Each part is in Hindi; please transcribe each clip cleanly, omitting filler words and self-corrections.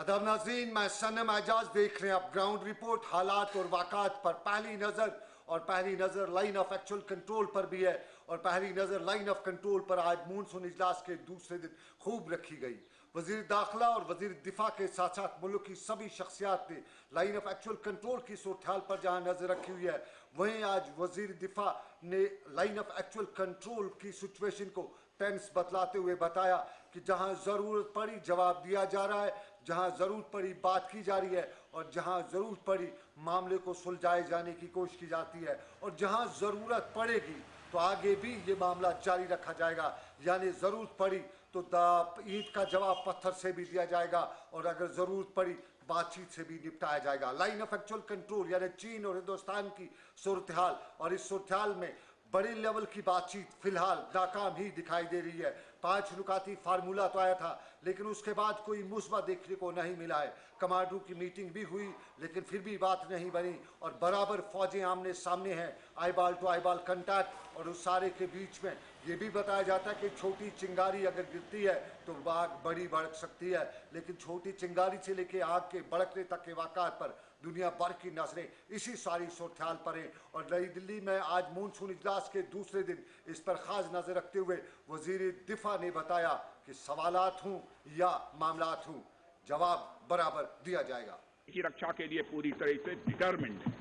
अदब नाज़रीन, मैं सनम एजाज देख रहे हैं अब ग्राउंड रिपोर्ट हालात और वाक़ात पर। पहली नज़र लाइन ऑफ एक्चुअल कंट्रोल पर भी है और पहली नज़र लाइन ऑफ कंट्रोल पर आज मानसून इजलास के दूसरे दिन खूब रखी गई। वज़ीर दाखिला और वज़ीर दिफा के साथ साथ मुल्क की सभी शख्सियात ने लाइन ऑफ एक्चुअल कंट्रोल की सूरत हाल पर जहाँ नज़र रखी हुई है, वहीं आज वज़ीर दिफा ने लाइन ऑफ एक्चुअल कंट्रोल की सिचुएशन को टेंस बतलाते हुए बताया कि जहां ज़रूरत पड़ी जवाब दिया जा रहा है, जहां ज़रूरत पड़ी बात की जा रही है और जहां ज़रूरत पड़ी मामले को सुलझाए जाने की कोशिश की जाती है और जहां ज़रूरत पड़ेगी तो आगे भी ये मामला जारी रखा जाएगा। यानी ज़रूरत पड़ी तो ईंट का जवाब पत्थर से भी दिया जाएगा और अगर ज़रूरत पड़ी बातचीत से भी निपटाया जाएगा। लाइन ऑफ एक्चुअल कंट्रोल यानी चीन और हिंदुस्तान की सूरत हाल, और इस सूरत हाल में बड़े लेवल की बातचीत फिलहाल नाकाम ही दिखाई दे रही है। 5 नुकाती फार्मूला तो आया था लेकिन उसके बाद कोई मुस्बत देखने को नहीं मिला है। कमांडरों की मीटिंग भी हुई लेकिन फिर भी बात नहीं बनी और बराबर फौजें आमने सामने हैं, आईबाल टू आईबाल कंटैक्ट। और उस सारे के बीच में ये भी बताया जाता है कि छोटी चिंगारी अगर गिरती है तो आग बड़ी भड़क सकती है, लेकिन छोटी चिंगारी से लेकर आग के भड़कने तक के वाक़ात पर दुनिया भर की नजरें इसी सारी सूरत हाल पर हैं। और नई दिल्ली में आज मानसून इजलास के दूसरे दिन इस पर खास नजर रखते हुए वजीर दिफा ने बताया कि सवालात हों या मामलात हों, जवाब बराबर दिया जाएगा। की रक्षा के लिए पूरी तरह से डिटरमिन्ड है।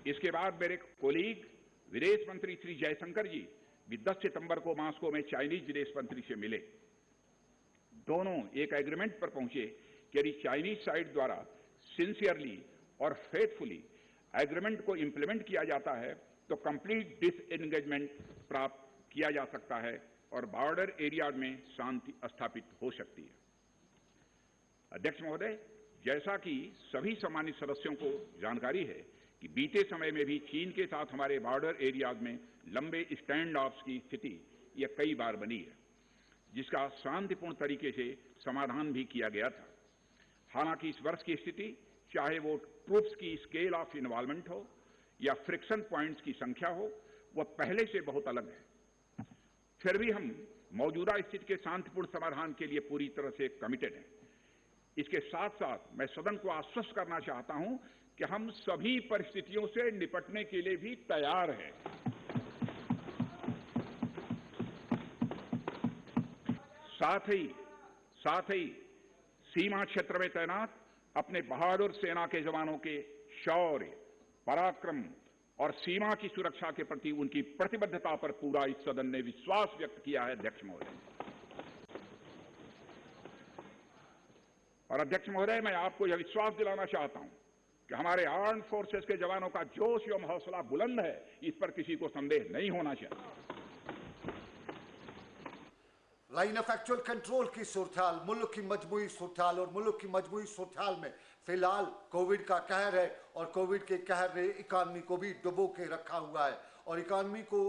इसके बाद मेरे कोलीग विदेश मंत्री श्री जयशंकर जी भी 10 सितंबर को मॉस्को में चाइनीज विदेश मंत्री से मिले। दोनों एक एग्रीमेंट पर पहुंचे कि यदि चाइनीज साइड द्वारा सिंसियरली और फेथफुली एग्रीमेंट को इंप्लीमेंट किया जाता है तो कंप्लीट डिसएंगेजमेंट प्राप्त किया जा सकता है और बॉर्डर एरिया में शांति स्थापित हो सकती है। अध्यक्ष महोदय, जैसा कि सभी सम्मानित सदस्यों को जानकारी है कि बीते समय में भी चीन के साथ हमारे बॉर्डर एरियाज में लंबे स्टैंड ऑफ्स की स्थिति यह कई बार बनी है, जिसका शांतिपूर्ण तरीके से समाधान भी किया गया था। हालांकि इस वर्ष की स्थिति, चाहे वो ट्रूप्स की स्केल ऑफ इन्वॉल्वमेंट हो या फ्रिक्शन पॉइंट्स की संख्या हो, वह पहले से बहुत अलग है। फिर भी हम मौजूदा स्थिति के शांतिपूर्ण समाधान के लिए पूरी तरह से कमिटेड हैं। इसके साथ साथ मैं सदन को आश्वस्त करना चाहता हूं कि हम सभी परिस्थितियों से निपटने के लिए भी तैयार हैं। साथ ही सीमा क्षेत्र में तैनात अपने बहादुर सेना के जवानों के शौर्य, पराक्रम और सीमा की सुरक्षा के प्रति उनकी प्रतिबद्धता पर पूरा इस सदन ने विश्वास व्यक्त किया है। अध्यक्ष महोदय और अध्यक्ष महोदय, मैं आपको यह विश्वास दिलाना चाहता हूं कि हमारे आर्म फोर्सेस के जवानों का जोश एवं हौसला बुलंद है, इस पर किसी को संदेह नहीं होना चाहिए। लाइन ऑफ एक्चुअल कंट्रोल की सूरत हाल, मुल्क की मजमूई सूरत हाल, और मुल्क की मजमूई सूरत हाल में फिलहाल कोविड का कहर है और कोविड के कहर ने इकानमी को भी डुबो के रखा हुआ है। और इकानमी को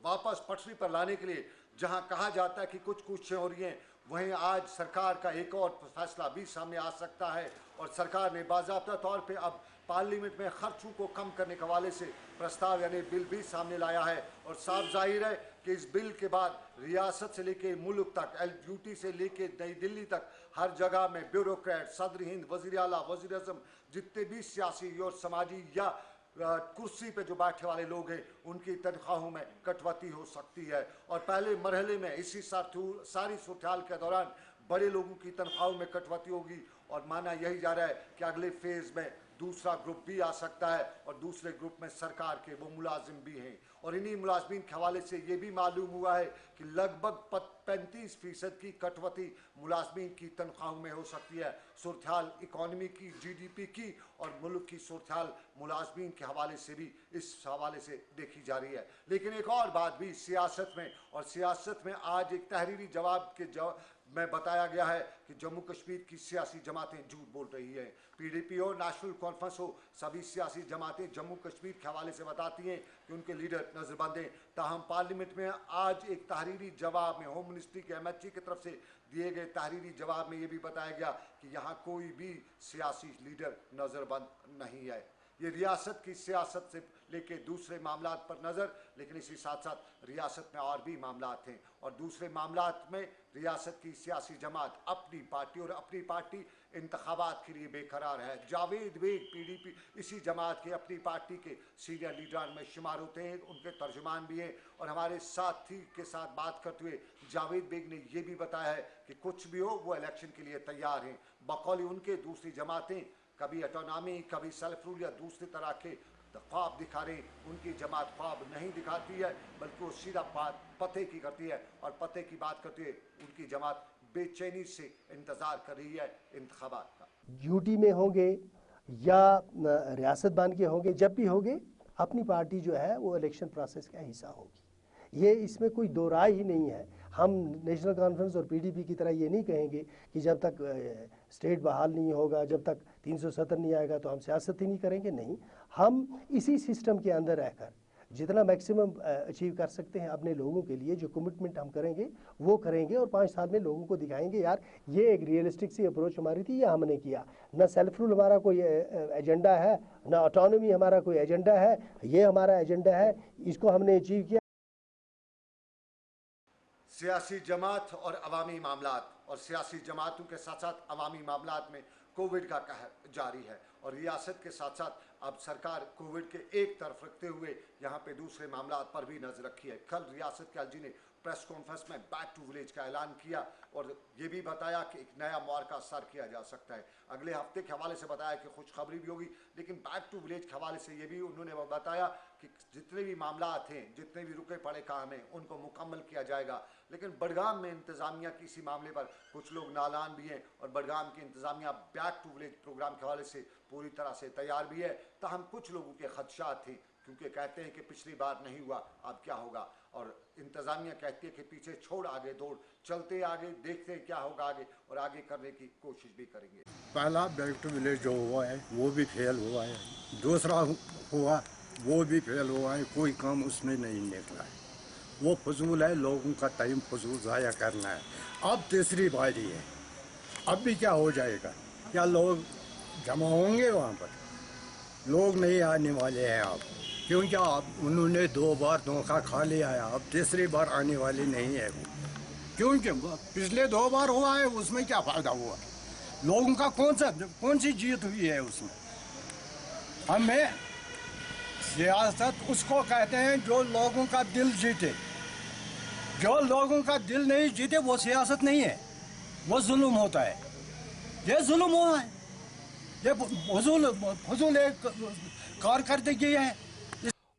वापस पटरी पर लाने के लिए जहां कहा जाता है कि कुछ कोशिशें हो रही हैं, वहीं आज सरकार का एक और फैसला भी सामने आ सकता है और सरकार ने बाज़ाब्ता तौर पे अब पार्लियामेंट में खर्चों को कम करने के हवाले से प्रस्ताव यानी बिल भी सामने लाया है। और साफ जाहिर है कि इस बिल के बाद रियासत से लेके मुल्क तक, LUT से लेके नई दिल्ली तक हर जगह में ब्यूरोक्रेट, सदर हिंद, वज़ीर आला, वज़ीर आज़म, जितने भी सियासी और समाजी या कुर्सी पे जो बैठे वाले लोग हैं, उनकी तनख्वाहों में कटौती हो सकती है। और पहले मरहले में इसी सारी सूरत हाल के दौरान बड़े लोगों की तनख्वाहों में कटौती होगी और माना यही जा रहा है कि अगले फेज में दूसरा ग्रुप भी आ सकता है और दूसरे ग्रुप में सरकार के वो मुलाजिम भी हैं। और इन्हीं मुलाजमीन के हवाले से ये भी मालूम हुआ है कि लगभग 35% की कटौती मुलाजमीन की तनख्वाहों में हो सकती है। सूरत हाल इकॉनमी की, GDP की और मुल्क की सूरत हाल मुलाजमीन के हवाले से भी इस हवाले से देखी जा रही है। लेकिन एक और बात भी सियासत में, और सियासत में आज एक तहरीरी जवाब के में बताया गया है कि जम्मू कश्मीर की सियासी जमातें झूठ बोल रही हैं। PDP हो, नेशनल कॉन्फ्रेंस हो, सभी सियासी जमातें जम्मू कश्मीर के हवाले से बताती हैं कि उनके लीडर नजरबंद हैं। ताहम पार्लियामेंट में आज एक तहरीरी जवाब में होम मिनिस्ट्री के MHC की तरफ से दिए गए तहरीरी जवाब में ये भी बताया गया कि यहाँ कोई भी सियासी लीडर नजरबंद नहीं है। ये रियासत की सियासत से लेके दूसरे मामलात पर नज़र, लेकिन इसी साथ साथ रियासत में और भी मामलात हैं और दूसरे मामलात में रियासत की सियासी जमात अपनी पार्टी और अपनी पार्टी इंतखाबात के लिए बेकरार है। जावेद बेग पीडीपी इसी जमात के अपनी पार्टी के सीनियर लीडर में शुमार होते हैं, उनके तर्जुमान भी हैं और हमारे साथी के साथ बात करते हुए जावेद बेग ने यह भी बताया है कि कुछ भी हो वो इलेक्शन के लिए तैयार हैं। बकौल उनके दूसरी जमातें कभी ऑटोनॉमी, कभी सेल्फ रूल या दूसरी तरह के ख्वाब दिखा रहे, उनकी जमात ख्वाब नहीं दिखाती है बल्कि वो सीधा बात पते की करती है और पते की बात करती है उनकी जमात बेचैनी से इंतजार कर रही है इंतखाबात का। यूटी में होंगे या रियासत बान के होंगे, जब भी होंगे अपनी पार्टी जो है वो इलेक्शन प्रोसेस का हिस्सा होगी, ये इसमें कोई दो राय ही नहीं है। हम नेशनल कॉन्फ्रेंस और पीडीपी की तरह ये नहीं कहेंगे कि जब तक स्टेट बहाल नहीं होगा, जब तक 370 नहीं आएगा तो हम सियासत ही नहीं करेंगे। नहीं, हम इसी सिस्टम के अंदर रहकर जितना मैक्सिमम अचीव कर सकते हैं अपने लोगों के लिए, जो कमिटमेंट हम करेंगे वो करेंगे और 5 साल में लोगों को दिखाएंगे यार ये एक रियलिस्टिक सी अप्रोच हमारी थी, या हमने किया। ना सेल्फ रूल हमारा कोई एजेंडा है, ना ऑटोनॉमी हमारा कोई एजेंडा है, ये हमारा एजेंडा है, इसको हमने अचीव किया। सियासी जमात और अवामी मामलात और सियासी जमातों के साथ साथ अवामी मामलात में कोविड का कहर जारी है और रियासत के साथ साथ अब सरकार कोविड के एक तरफ रखते हुए यहाँ पे दूसरे मामलात पर भी नजर रखी है। कल रियासत के एलजी ने प्रेस कॉन्फ्रेंस में बैक टू विलेज का ऐलान किया और ये भी बताया कि एक नया मुआरका सर किया जा सकता है। अगले हफ्ते के हवाले से बताया कि खुशखबरी भी होगी, लेकिन बैक टू विलेज के हवाले से ये भी उन्होंने बताया कि जितने भी मामलात हैं, जितने भी रुके पड़े काम हैं, उनको मुकम्मल किया जाएगा। लेकिन बडगाम में इंतज़ामिया की इसी मामले पर कुछ लोग नालान भी हैं और बडगाम की इंतज़ामिया बैक टू विलेज प्रोग्राम के हवाले से पूरी तरह से तैयार भी है। ताहम कुछ लोगों के खदशात थे क्योंकि कहते हैं कि पिछली बार नहीं हुआ, अब क्या होगा, और इंतज़ामिया कहती है कि पीछे छोड़ आगे दौड़, चलते आगे, देखते हैं क्या होगा आगे और आगे करने की कोशिश भी करेंगे। पहला बैक टू विलेज जो हुआ है वो भी फेल हुआ है, दूसरा हुआ वो भी फेल हुआ है, कोई काम उसमें नहीं निकला है, वो फजूल है, लोगों का टाइम फजूल ज़ाया करना है। अब तीसरी बारी है, अब भी क्या हो जाएगा, क्या लोग जमा होंगे वहाँ पर? लोग नहीं आने वाले हैं अब, क्योंकि अब उन्होंने 2 बार धोखा खा लिया है, अब तीसरी बार आने वाली नहीं है वो, क्योंकि पिछले 2 बार हुआ है, उसमें क्या फ़ायदा हुआ? लोगों का कौन सी जीत हुई है उसमें? हमें सियासत उसको कहते हैं जो लोगों का दिल जीते, जो लोगों का दिल नहीं जीते वो सियासत नहीं है, वो जुल्म होता है। ये जुल्म हुआ है, ये फजूल एक कारकर्दगी है।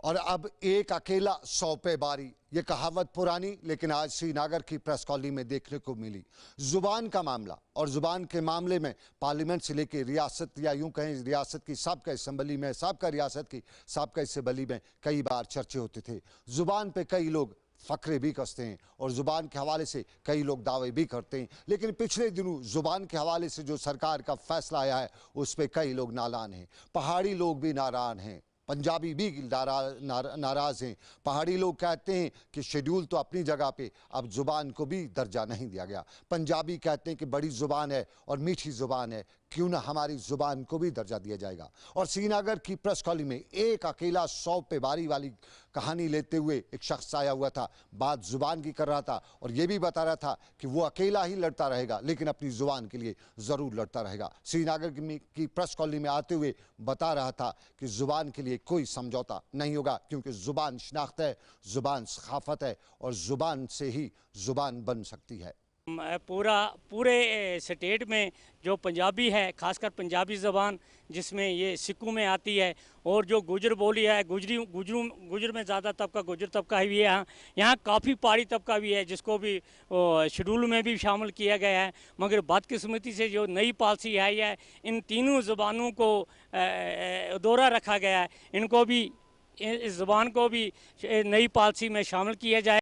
और अब एक अकेला 100 पे बारी, ये कहावत पुरानी लेकिन आज श्रीनगर की प्रेस कॉलोनी में देखने को मिली। जुबान का मामला और जुबान के मामले में पार्लियामेंट से लेकर रियासत या यूं कहें रियासत की सबका असम्बली में, सबका रियासत की सबका असम्बली में कई बार चर्चे होते थे। जुबान पे कई लोग फ़क्रे भी कसते हैं और ज़ुबान के हवाले से कई लोग दावे भी करते हैं, लेकिन पिछले दिनों ज़ुबान के हवाले से जो सरकार का फैसला आया है उस पर कई लोग नाराज़ हैं। पहाड़ी लोग भी नाराज़ हैं, पंजाबी भी नाराज़ हैं। पहाड़ी लोग कहते हैं कि शेड्यूल तो अपनी जगह पे, अब ज़ुबान को भी दर्जा नहीं दिया गया। पंजाबी कहते हैं कि बड़ी ज़ुबान है और मीठी ज़ुबान है, क्यों ना हमारी ज़ुबान को भी दर्जा दिया जाएगा। और श्रीनगर की प्रेस कॉलोनी में एक अकेला 100 पे बारी वाली कहानी लेते हुए एक शख्स आया हुआ था, बात ज़ुबान की कर रहा था और ये भी बता रहा था कि वो अकेला ही लड़ता रहेगा लेकिन अपनी ज़ुबान के लिए ज़रूर लड़ता रहेगा। श्रीनगर की प्रेस कॉलोनी में आते हुए बता रहा था कि ज़ुबान के लिए कोई समझौता नहीं होगा, क्योंकि ज़ुबान शनाख्त है, ज़ुबान सखाफ़त है और ज़ुबान से ही ज़ुबान बन सकती है। पूरे स्टेट में जो पंजाबी है, खासकर पंजाबी ज़बान जिसमें ये सिक्कू में आती है, और जो गुजर बोली है, गुजर में ज़्यादा तबका गुजर तबका ही है। यहाँ काफ़ी पहाड़ी तबका भी है जिसको भी शेड्यूल में भी शामिल किया गया है। मगर बदकिस्मती से जो नई पॉलिसी आई है, इन तीनों ज़बानों को दोहरा रखा गया है, इनको भी, इस ज़बान को भी नई पॉलिसी में शामिल किया जाए।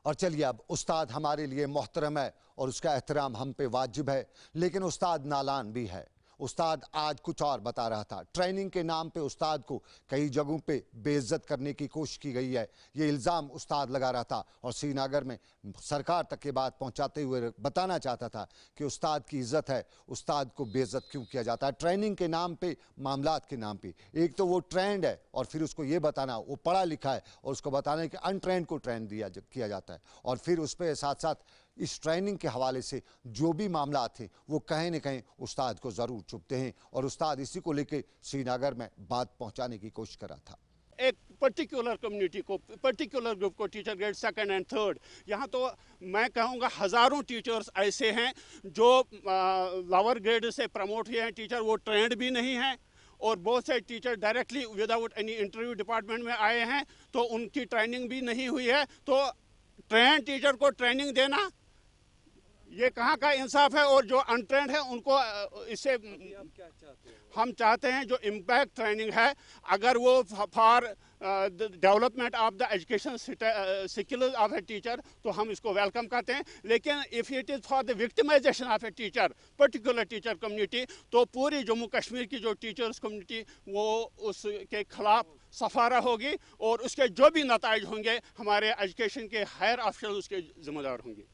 और चलिए, अब उस्ताद हमारे लिए मोहतरम है और उसका एहतराम हम पे वाजिब है, लेकिन उस्ताद नालान भी है। उस्ताद आज कुछ और बता रहा था। ट्रेनिंग के नाम पे उस्ताद को कई जगहों पे बेइज्जत करने की कोशिश की गई है, ये इल्ज़ाम उस्ताद लगा रहा था और श्रीनगर में सरकार तक ये बात पहुंचाते हुए बताना चाहता था कि उस्ताद की इज्जत है, उस्ताद को बेइज्जत क्यों किया जाता है ट्रेनिंग के नाम पे, मामलात के नाम पे। एक तो वो ट्रेंड है और फिर उसको ये बताना वो पढ़ा लिखा है और उसको बताना है कि अनट्रेंड को ट्रेंड किया जाता है, और फिर उस पर साथ साथ इस ट्रेनिंग के हवाले से जो भी मामला थे वो कहीं न कहीं उस्ताद को ज़रूर चुभते हैं, और उस्ताद इसी को लेकर श्रीनगर में बात पहुंचाने की कोशिश कर रहा था। एक पर्टिकुलर कम्युनिटी को, पर्टिकुलर ग्रुप को, teacher grade 2nd and 3rd, यहाँ तो मैं कहूँगा हज़ारों टीचर्स ऐसे हैं जो लोअर ग्रेड से प्रमोट हुए हैं टीचर, वो ट्रेंड भी नहीं हैं, और बहुत से teacher directly without any interview department में आए हैं तो उनकी ट्रेनिंग भी नहीं हुई है। तो ट्रेंड टीचर को ट्रेनिंग देना ये कहाँ का इंसाफ है, और जो अनट्रेंड है उनको इससे हम चाहते हैं जो इम्पैक्ट ट्रेनिंग है, अगर वो for development of the education skills of a teacher तो हम इसको वेलकम करते हैं, लेकिन if it is for the victimisation of a teacher, particular teacher community, तो पूरी जम्मू कश्मीर की जो टीचर्स कम्युनिटी वो उसके खिलाफ सफारा होगी, और उसके जो भी नताइज होंगे हमारे एजुकेशन के हायर ऑफिशियल उसके जिम्मेदार होंगे।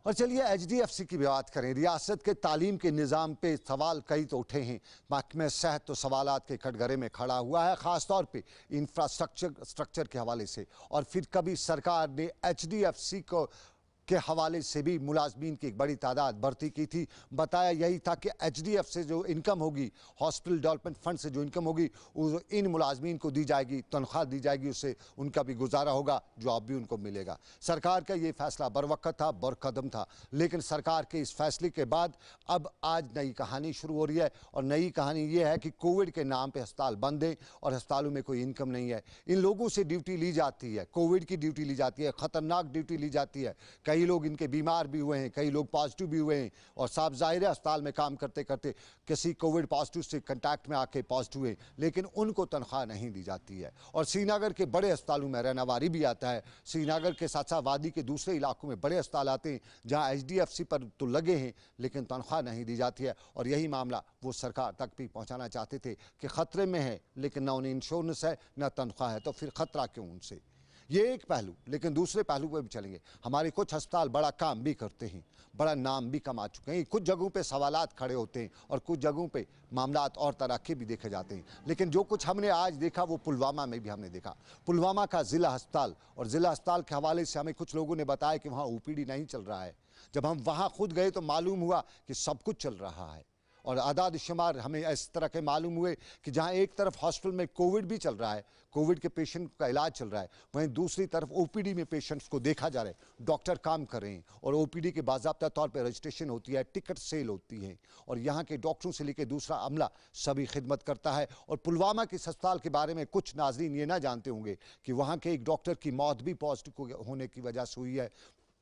और चलिए HDFC की बात करें। रियासत के तालीम के निज़ाम पे सवाल कई तो उठे हैं, महकमे सेहत तो सवालात के कटघरे में खड़ा हुआ है, ख़ास तौर पे इंफ्रास्ट्रक्चर के हवाले से। और फिर कभी सरकार ने HDFC के हवाले से भी मुलाजमीन की एक बड़ी तादाद भर्ती की थी। बताया यही था कि HDF से जो इनकम होगी, हॉस्पिटल डेवलपमेंट फंड से जो इनकम होगी वो इन मुलाजमीन को दी जाएगी, तनख्वाह दी जाएगी, उससे उनका भी गुजारा होगा, जॉब भी उनको मिलेगा। सरकार का ये फैसला बरवक्त था, बरकदम था, लेकिन सरकार के इस फैसले के बाद अब आज नई कहानी शुरू हो रही है, और नई कहानी ये है कि कोविड के नाम पर अस्पताल बंद हैं और अस्पतालों में कोई इनकम नहीं है। इन लोगों से ड्यूटी ली जाती है, कोविड की ड्यूटी ली जाती है, ख़तरनाक ड्यूटी ली जाती है। कई लोग इनके बीमार भी हुए हैं, कई लोग पॉजिटिव भी हुए हैं, और साफ जाहिर है अस्पताल में काम करते करते किसी कोविड पॉजिटिव से कांटेक्ट में आके पॉजिटिव हुए, लेकिन उनको तनख्वाह नहीं दी जाती है। और श्रीनगर के बड़े अस्पतालों में रहनावारी भी आता है। श्रीनगर के साथ साथ वादी के दूसरे इलाकों में बड़े अस्पताल आते हैं जहाँ HDFC पर तो लगे हैं लेकिन तनख्वाह नहीं दी जाती है, और यही मामला वो सरकार तक भी पहुँचाना चाहते थे कि ख़तरे में है लेकिन ना उन्हें इंश्योरेंस है ना तनख्वाह है, तो फिर ख़तरा क्यों उनसे। ये एक पहलू, लेकिन दूसरे पहलू पर भी चलेंगे। हमारे कुछ अस्पताल बड़ा काम भी करते हैं, बड़ा नाम भी कमा चुके हैं, कुछ जगहों पे सवालात खड़े होते हैं और कुछ जगहों पे मामलात और तरह के भी देखे जाते हैं। लेकिन जो कुछ हमने आज देखा वो पुलवामा में भी हमने देखा। पुलवामा का ज़िला अस्पताल, और ज़िला अस्पताल के हवाले से हमें कुछ लोगों ने बताया कि वहाँ OPD नहीं चल रहा है। जब हम वहाँ खुद गए तो मालूम हुआ कि सब कुछ चल रहा है, और आदाद शुमार हमें इस तरह के मालूम हुए कि जहाँ एक तरफ हॉस्पिटल में कोविड भी चल रहा है, कोविड के पेशेंट का इलाज चल रहा है, वहीं दूसरी तरफ OPD में पेशेंट्स को देखा जा रहा है, डॉक्टर काम कर रहे हैं, और OPD के बाज़ाब्ता तौर पर रजिस्ट्रेशन होती है, टिकट सेल होती है, और यहाँ के डॉक्टरों से लेकर दूसरा अमला सभी खिदमत करता है। और पुलवामा के अस्पताल के बारे में कुछ नाज़रीन ये ना जानते होंगे कि वहाँ के एक डॉक्टर की मौत भी पॉजिटिव होने की वजह से हुई है।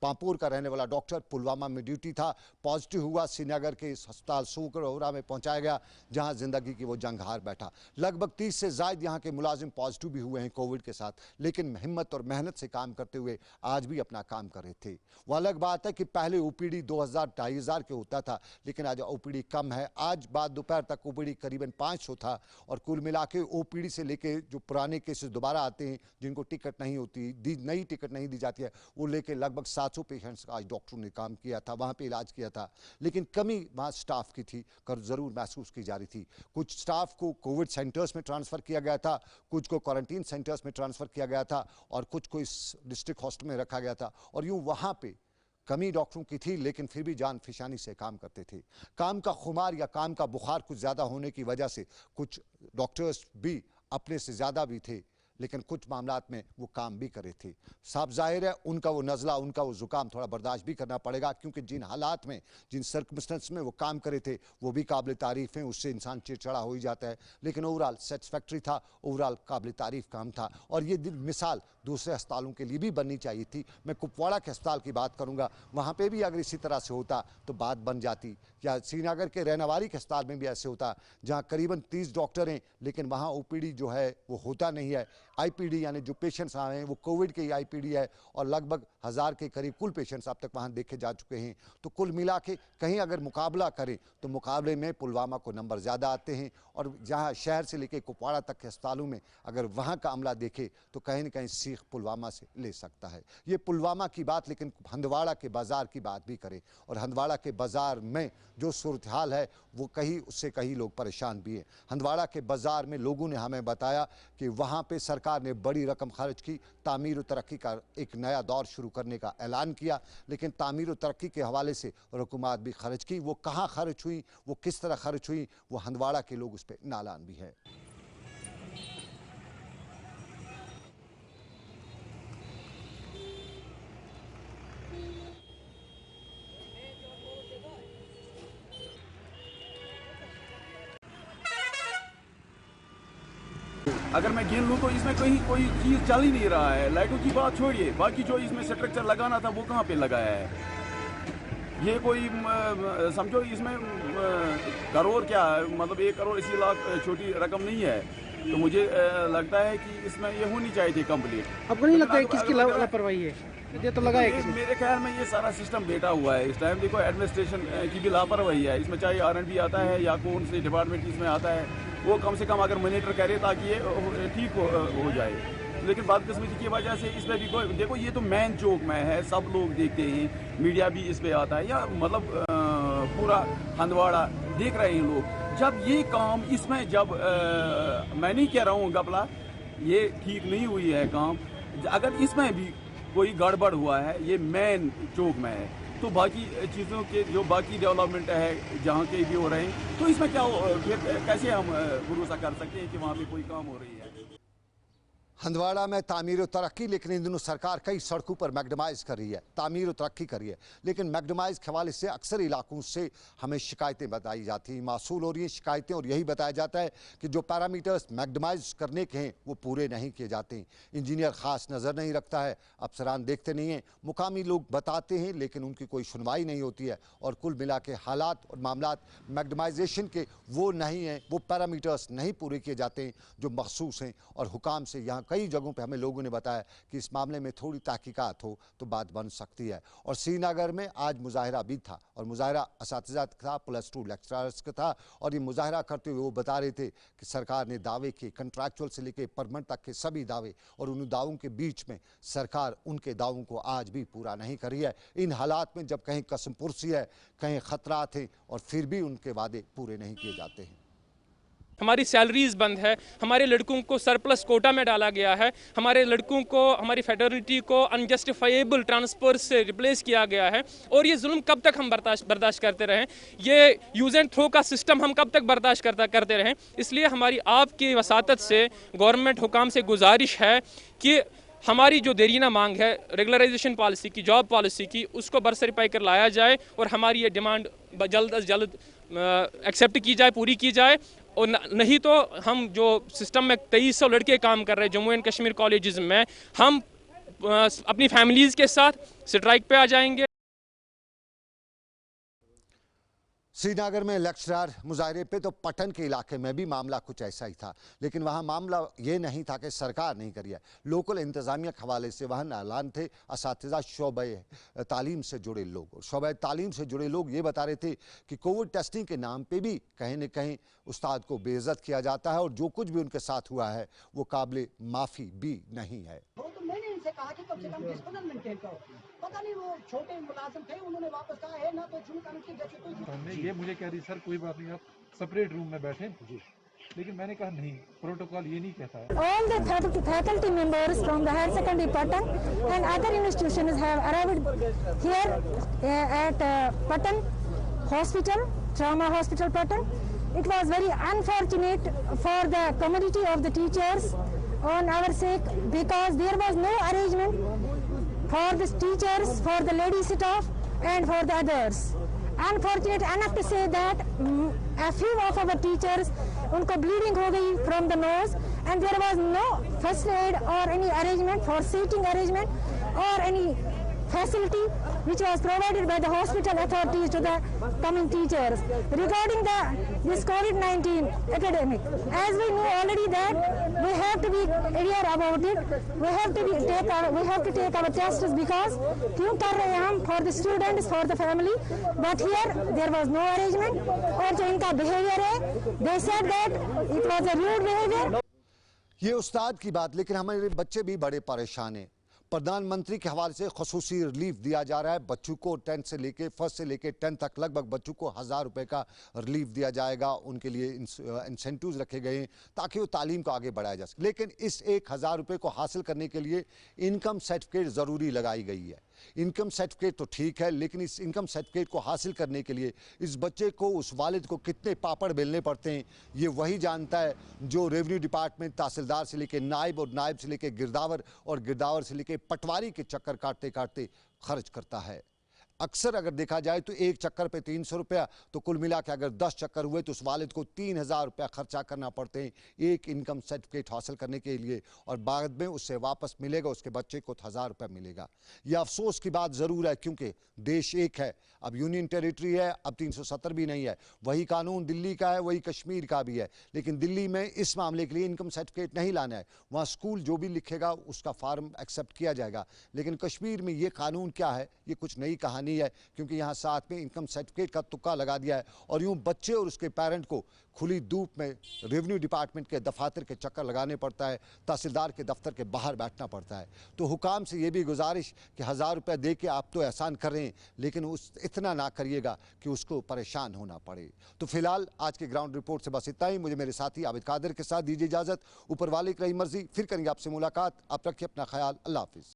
पांपोर का रहने वाला डॉक्टर पुलवामा में ड्यूटी था, पॉजिटिव हुआ, श्रीनगर के इस अस्पताल सूकरौरा में पहुंचाया गया जहां जिंदगी की वो जंग हार बैठा। लगभग 30 से ज़ायद यहां के मुलाजिम पॉजिटिव भी हुए हैं कोविड के साथ, लेकिन हिम्मत और मेहनत से काम करते हुए आज भी अपना काम कर रहे थे। वो अलग बात है कि पहले OPD 2000-2500 के होता था, लेकिन आज OPD कम है। आज बाद दोपहर तक OPD करीबन 500 था, और कुल मिला के OPD से लेके जो पुराने केसेस दोबारा आते हैं जिनको टिकट नहीं होती, नई टिकट नहीं दी जाती है, वो लेके लगभग 700 पेशेंट्स का आज डॉक्टरों ने काम किया था, वहाँ पे इलाज किया था। लेकिन कमी वहाँ स्टाफ की थी, कर ज़रूर महसूस की जा रही थी। कुछ स्टाफ को कोविड सेंटर्स में ट्रांसफ़र किया गया था, कुछ को क्वारंटीन सेंटर्स में ट्रांसफ़र किया गया था, और कुछ को इस डिस्ट्रिक्ट हॉस्पिटल में रखा गया था। और यूँ वहाँ पे कमी डॉक्टरों की थी, लेकिन फिर भी जान फिशानी से काम करते थे। काम का खुमार या काम का बुखार कुछ ज़्यादा होने की वजह से कुछ डॉक्टर्स भी अपने से ज़्यादा भी थे, लेकिन कुछ मामलात में वो काम भी करे थे। साफ जाहिर है उनका वो नज़ला, उनका वो ज़ुकाम थोड़ा बर्दाश्त भी करना पड़ेगा, क्योंकि जिन हालात में, जिन सर्कमस्टेंस में वो काम करे थे वो भी काबिल तारीफ़ हैं, उससे इंसान चिड़चिड़ा हो ही जाता है। लेकिन ओवरऑल सेटिस्फैक्ट्री था, ओवरऑल काबिल तारीफ़ काम था, और ये मिसाल दूसरे अस्पतालों के लिए भी बननी चाहिए थी। मैं कुपवाड़ा के अस्पताल की बात करूँगा, वहाँ पर भी अगर इसी तरह से होता तो बात बन जाती, या श्रीनगर के रहनावारी के अस्पताल में भी ऐसे होता, जहाँ करीबन 30 डॉक्टर हैं लेकिन वहाँ OPD जो है वो होता नहीं है। आईपीडी यानी जो पेशेंट्स आ रहे हैं वो कोविड के आईपीडी है और लगभग 1000 के करीब कुल पेशेंट्स अब तक वहाँ देखे जा चुके हैं। तो कुल मिला के कहीं अगर मुकाबला करें तो मुकाबले में पुलवामा को नंबर ज़्यादा आते हैं। और जहाँ शहर से लेकर कुपवाड़ा तक के अस्पतालों में अगर वहाँ का अमला देखे तो कहीं न कहीं सीख पुलवामा से ले सकता है। ये पुलवामा की बात, लेकिन हंदवाड़ा के बाज़ार की बात भी करें। और हंदवाड़ा के बाज़ार में जो सूरत हाल है वो उससे कई लोग परेशान भी हैं। हंदवाड़ा के बाज़ार में लोगों ने हमें बताया कि वहाँ पे सरकार ने बड़ी रकम खर्च की, तामीर और तरक्की का एक नया दौर शुरू करने का ऐलान किया, लेकिन तामीर और तरक्की के हवाले से रकूमात भी खर्च की। वो कहाँ खर्च हुई, वो किस तरह खर्च हुई, वो हंदवाड़ा के लोग उस पर नालान भी है। अगर मैं गिन लूँ तो इसमें कहीं कोई चीज़ चल ही नहीं रहा है। लाइटों की बात छोड़िए, बाकी जो इसमें स्ट्रक्चर लगाना था वो कहाँ पे लगाया है। ये कोई समझो इसमें करोड़ क्या है, मतलब 1 करोड़ 80 लाख छोटी रकम नहीं है। तो मुझे लगता है कि इसमें ये होनी चाहिए थी कंप्लीट। आपको नहीं लगता है किसकी लापरवाही है? ये तो लगा है मेरे ख्याल में ये सारा सिस्टम बेटा हुआ है इस टाइम। देखो एडमिनिस्ट्रेशन की भी लापरवाही है इसमें, चाहे R&D आता है या कौन से डिपार्टमेंट इसमें आता है, वो कम से कम अगर मॉनिटर करे ताकि ये ठीक हो जाए। लेकिन बदकिस्मती की वजह से इसमें भी देखो ये तो मेन चौक में है, सब लोग देखते हैं, मीडिया भी इस पे आता है, या मतलब पूरा हंदवाड़ा देख रहे हैं लोग। जब ये काम इसमें जब मैं नहीं कह रहा हूँ गपला, ये ठीक नहीं हुई है काम, अगर इसमें भी कोई गड़बड़ हुआ है, ये मेन चौक में है, तो बाकी चीज़ों के जो बाकी डेवलपमेंट है जहाँ के भी हो रहे हैं, तो इसमें क्या फिर कैसे हम भरोसा कर सकते हैं कि वहाँ पे कोई काम हो रही है। हंदवाड़ा में तामीर और तरक्की, लेकिन इन दिनों सरकार कई सड़कों पर मैगडमाइज कर रही है, तामीर और तरक्की कर रही है, लेकिन मैगडमाइज के हवाले से अक्सर इलाकों से हमें शिकायतें बताई जाती हैं, मासूल हो रही हैं शिकायतें, और यही बताया जाता है कि जो पैरामीटर्स मैगडमाइज करने के हैं वो पूरे नहीं किए जाते हैं। इंजीनियर ख़ास नज़र नहीं रखता है, अफसरान देखते नहीं हैं, मुकामी लोग बताते हैं लेकिन उनकी कोई सुनवाई नहीं होती है। और कुल मिला के हालात और मामलात मैगडमाइजेशन के वो नहीं हैं, वो पैरामीटर्स नहीं पूरे किए जाते हैं जो मखसूस हैं। और हुकाम से यहाँ कई जगहों पे हमें लोगों ने बताया कि इस मामले में थोड़ी तहकीकात हो तो बात बन सकती है। और श्रीनगर में आज मुजाहिरा भी था, और मुजाहिरा असातिज़ा का था, +2 लेक्चरर्स का था, और ये मुजाहिरा करते हुए वो बता रहे थे कि सरकार ने दावे किए, कंट्रैक्चुअल से लेकर परमानेंट तक के सभी दावे, और उन दावों के बीच में सरकार उनके दावों को आज भी पूरा नहीं करी है। इन हालात में जब कहीं कसम पुरसी है, कहीं खतरात हैं, और फिर भी उनके वादे पूरे नहीं किए जाते हैं। हमारी सैलरीज बंद है, हमारे लड़कों को सरप्लस कोटा में डाला गया है, हमारे लड़कों को, हमारी फेटर्निटी को अनजस्टिफाइबल ट्रांसफर से रिप्लेस किया गया है। और ये जुल्म कब तक हम बर्दाश्त करते रहें, ये यूज़ एंड थ्रो का सिस्टम हम कब तक बर्दाश्त करते रहें। इसलिए हमारी आपकी वसातत से गवर्नमेंट हुकाम से गुजारिश है कि हमारी जो देरीना मांग है रेगुलराइजेशन पॉलिसी की, जॉब पॉलिसी की, उसको बरसरी कर लाया जाए और हमारी ये डिमांड जल्द अज जल्द एक्सेप्ट की जाए, पूरी की जाए। और नहीं तो हम जो सिस्टम में 2300 लड़के काम कर रहे हैं जम्मू एंड कश्मीर कॉलेजेस में, हम अपनी फैमिलीज़ के साथ स्ट्राइक पे आ जाएंगे। श्रीनगर में लेक्चरर मुजाहरे पे तो पटन के इलाके में भी मामला कुछ ऐसा ही था, लेकिन वहाँ मामला ये नहीं था कि सरकार नहीं करी है, लोकल इंतज़ामिया के हवाले से वहाँ नालान थे असातिज़ा शोबे तालीम से जुड़े लोग। शोबे तालीम से जुड़े लोग ये बता रहे थे कि कोविड टेस्टिंग के नाम पे भी कहीं न कहीं उस्ताद को बेइज्जत किया जाता है, और जो कुछ भी उनके साथ हुआ है वो काबिल माफ़ी भी नहीं है। तो मैंने इनसे कहा कि कम से कम डिसिप्लिन मेंटेन करो, पता नहीं वो छोटे मुलाजिम थे, उन्होंने वापस कहा है ना तो जुम्मे कानून की जैसे कोई ये मुझे कह रही सर कोई बात नहीं, आप सेपरेट रूम में बैठे, लेकिन मैंने कहा नहीं, प्रोटोकॉल ये नहीं कहता है। All the faculty members from the higher secondary Patan and other institutions have arrived here at Patan Hospital, Trauma Hospital Patan. It was very unfortunate for the community of the teachers on our sake, because there was no arrangement for the teachers, for the lady staff and for the others. Unfortunate enough to say that a few of our teachers, उनको bleeding हो गई from the nose, and there was no first aid or any arrangement for seating arrangement or any facility which was provided by the hospital authorities to the coming teachers regarding this COVID-19 epidemic. As we know already that we have to be aware about it. We have to take our tests because क्यों कर रहे हैं हम for the students, for the family. But here there was no arrangement. और जो इनका behavior है, they said that it was a rude behavior. ये उस्ताद की बात, लेकिन हमारे बच्चे भी बड़े परेशान हैं। प्रधानमंत्री के हवाले से खसूसी रिलीफ दिया जा रहा है। बच्चों को 10 से लेके 1 से लेके 10 तक लगभग बच्चों को 1000 रुपए का रिलीफ दिया जाएगा। उनके लिए इंसेंटिव्स रखे गए हैं ताकि वो तालीम को आगे बढ़ाया जा सके। लेकिन इस 1000 रुपए को हासिल करने के लिए इनकम सर्टिफिकेट ज़रूरी लगाई गई है। इनकम सर्टिफिकेट तो ठीक है, लेकिन इस इनकम सर्टिफिकेट को हासिल करने के लिए इस बच्चे को, उस वालिद को कितने पापड़ बेलने पड़ते हैं ये वही जानता है जो रेवेन्यू डिपार्टमेंट तहसीलदार से लेके नायब और नायब से लेके गिरदावर और गिरदावर से लेके पटवारी के चक्कर काटते काटते खर्च करता है। अक्सर अगर देखा जाए तो एक चक्कर पे 300 रुपया, तो कुल मिला के अगर 10 चक्कर हुए तो उस वालिद को 3000 रुपया खर्चा करना पड़ते हैं एक इनकम सर्टिफिकेट हासिल करने के लिए, और बाद में उससे वापस मिलेगा उसके बच्चे को 1000 रुपया मिलेगा। यह अफसोस की बात ज़रूर है क्योंकि देश एक है, अब यूनियन टेरिटरी है, अब 370 भी नहीं है। वही कानून दिल्ली का है, वही कश्मीर का भी है, लेकिन दिल्ली में इस मामले के लिए इनकम सर्टिफिकेट नहीं लाना है। वहाँ स्कूल जो भी लिखेगा उसका फार्म एक्सेप्ट किया जाएगा। लेकिन कश्मीर में ये कानून क्या है, ये कुछ नई कहानी है, क्योंकि यहाँ साथ में इनकम सर्टिफिकेट का तुक्का लगा दिया है और यूं बच्चे और उसके पेरेंट को खुली धूप में रेवेन्यू डिपार्टमेंट के दफातर के चक्कर लगाने पड़ता है, तहसीलदार के दफ्तर के बाहर बैठना पड़ता है। तो हुकाम से ये भी गुजारिश कि 1000 रुपया दे के आप तो एहसान कर रहे हैं, लेकिन उस इतना ना करिएगा कि उसको परेशान होना पड़े। तो फिलहाल आज के ग्राउंड रिपोर्ट से बस इतना ही। मुझे मेरे साथी आबिद कादिर के साथ दीजिए इजाज़त। ऊपर वाले की रही मर्जी, फिर करेंगे आपसे मुलाकात। आप रखिए अपना ख्याल। अल्लाह हाफिज़।